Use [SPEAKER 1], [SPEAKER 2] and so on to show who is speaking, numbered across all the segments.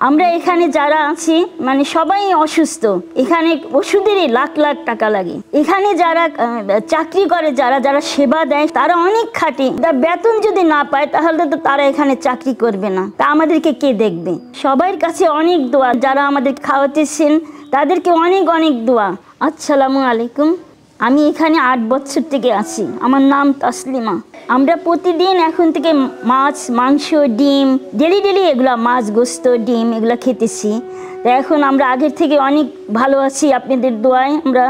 [SPEAKER 1] আমরা এখানে যারা আছি মানে সবাই অসুস্থ, এখানে ওষুধেরই লাখ লাখ টাকা লাগে। এখানে যারা চাকরি করে, যারা যারা সেবা দেয়, তারা অনেক খাটে, বেতন যদি না পায় তাহলে তো তারা এখানে চাকরি করবে না। তা আমাদেরকে কে দেখবে? সবার কাছে অনেক দোয়া, যারা আমাদের খাওয়াতেছেন তাদেরকে অনেক অনেক দোয়া। আসসালামু আলাইকুম। আমি এখানে 8 বছর থেকে আছি। আমার নাম তাসলিমা। আমরা প্রতিদিন এখন থেকে মাছ, মাংস, ডিম, ডেলি এগুলো মাছ, গোস্ত, ডিম এগুলো খেতেছি। তা এখন আমরা আগের থেকে অনেক ভালো আছি আপনাদের দোয়ায়। আমরা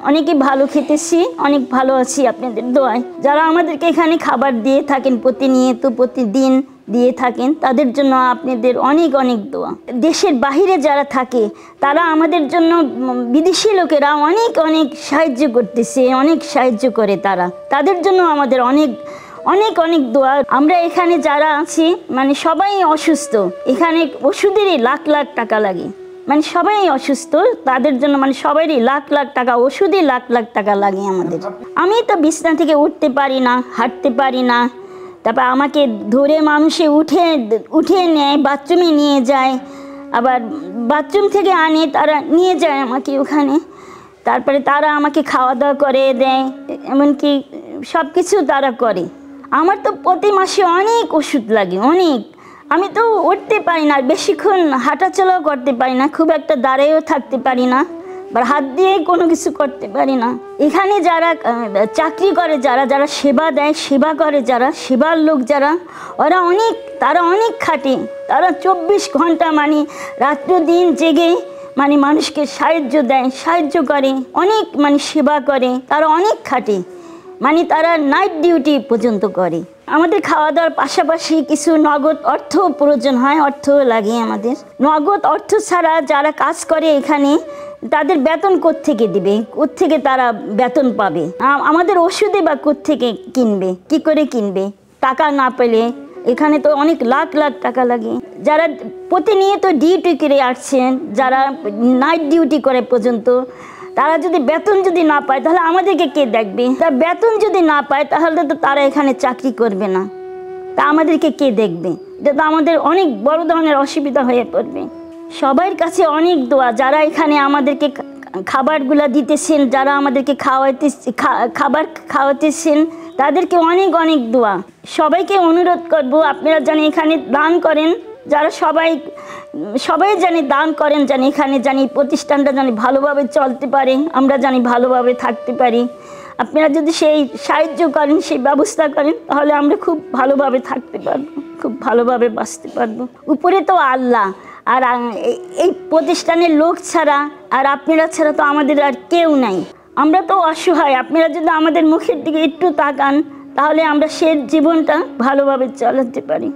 [SPEAKER 1] অনেকেই ভালো খেতেছি, অনেক ভালো আছি আপনাদের দোয়ায়। যারা আমাদেরকে এখানে খাবার দিয়ে থাকেন প্রতিনিয়ত, প্রতিদিন দিয়ে থাকেন, তাদের জন্য আপনাদের অনেক অনেক দোয়া। দেশের বাহিরে যারা থাকে তারা আমাদের জন্য, বিদেশি লোকেরা অনেক অনেক সাহায্য করতেছে, অনেক সাহায্য করে তারা, তাদের জন্য আমাদের অনেক অনেক অনেক দোয়া। আমরা এখানে যারা আছি মানে সবাই অসুস্থ, এখানে ওষুধেরই লাখ লাখ টাকা লাগে। মানে সবাই অসুস্থ, তাদের জন্য মানে সবারই লাখ লাখ টাকা, ওষুধই লাখ লাখ টাকা লাগে আমাদের। আমি তো বিছনা থেকে উঠতে পারি না, হাঁটতে পারি না। তারপর আমাকে ধরে মানুষে উঠে নেয়, বাথরুমে নিয়ে যায়, আবার বাথরুম থেকে আনে, তারা নিয়ে যায় আমাকে ওখানে। তারপরে তারা আমাকে খাওয়া দাওয়া করে দেয়, এমনকি সব কিছু তারা করে। আমার তো প্রতি মাসে অনেক ওষুধ লাগে, অনেক। আমি তো উঠতে পারি না, বেশিক্ষণ হাঁটাচলাও করতে পারি না, খুব একটা দাঁড়িয়েও থাকতে পারি না, বা হাত দিয়ে কোনো কিছু করতে পারি না। এখানে যারা চাকরি করে, যারা যারা সেবা দেয়, সেবা করে, যারা সেবার লোক যারা, তারা অনেক খাটে। তারা 24 ঘন্টা মানে রাত্র দিন জেগে মানে মানুষকে সাহায্য দেয়, সাহায্য করে, অনেক মানে সেবা করে, তারা অনেক খাটে। মানে তারা নাইট ডিউটি পর্যন্ত করে। আমাদের খাওয়া দাওয়ার পাশাপাশি কিছু নগদ অর্থ প্রয়োজন হয়, অর্থ লাগে আমাদের। নগদ অর্থ ছাড়া যারা কাজ করে এখানে, তাদের বেতন কোত্থেকে দিবে, কোত্থেকে তারা বেতন পাবে? আমাদের ওষুধে বা কোত্থেকে কিনবে, কি করে কিনবে? টাকা না পেলে এখানে তো অনেক লাখ লাখ টাকা লাগে। যারা প্রতিনিয়ত ডিউটি করে আসছেন, যারা নাইট ডিউটি করে পর্যন্ত, তারা যদি বেতন যদি না পায় তাহলে আমাদেরকে কে দেখবে? তা বেতন যদি না পায় তাহলে তো তারা এখানে চাকরি করবে না। তা আমাদেরকে কে দেখবে? এটা তো আমাদের অনেক বড় ধরনের অসুবিধা হয়ে পড়বে। সবার কাছে অনেক দোয়া, যারা এখানে আমাদেরকে খাবারগুলো দিতেছেন, যারা আমাদেরকে খাবার খাওয়াতেছেন, তাদেরকে অনেক অনেক দোয়া। সবাইকে অনুরোধ করব, আপনারা যেন এখানে দান করেন, যারা সবাই জানি দান করেন, জানি এখানে জানি প্রতিষ্ঠানটা জানি ভালোভাবে চলতে পারে, আমরা জানি ভালোভাবে থাকতে পারি। আপনারা যদি সেই সাহায্য করেন, সেই ব্যবস্থা করেন, তাহলে আমরা খুব ভালোভাবে থাকতে পারবো, খুব ভালোভাবে বাঁচতে পারবো। উপরে তো আল্লাহ, আর এই প্রতিষ্ঠানের লোক ছাড়া আর আপনারা ছাড়া তো আমাদের আর কেউ নাই। আমরা তো অসহায়। আপনারা যদি আমাদের মুখের দিকে একটু তাকান তাহলে আমরা সেই জীবনটা ভালোভাবে চালাতে পারি।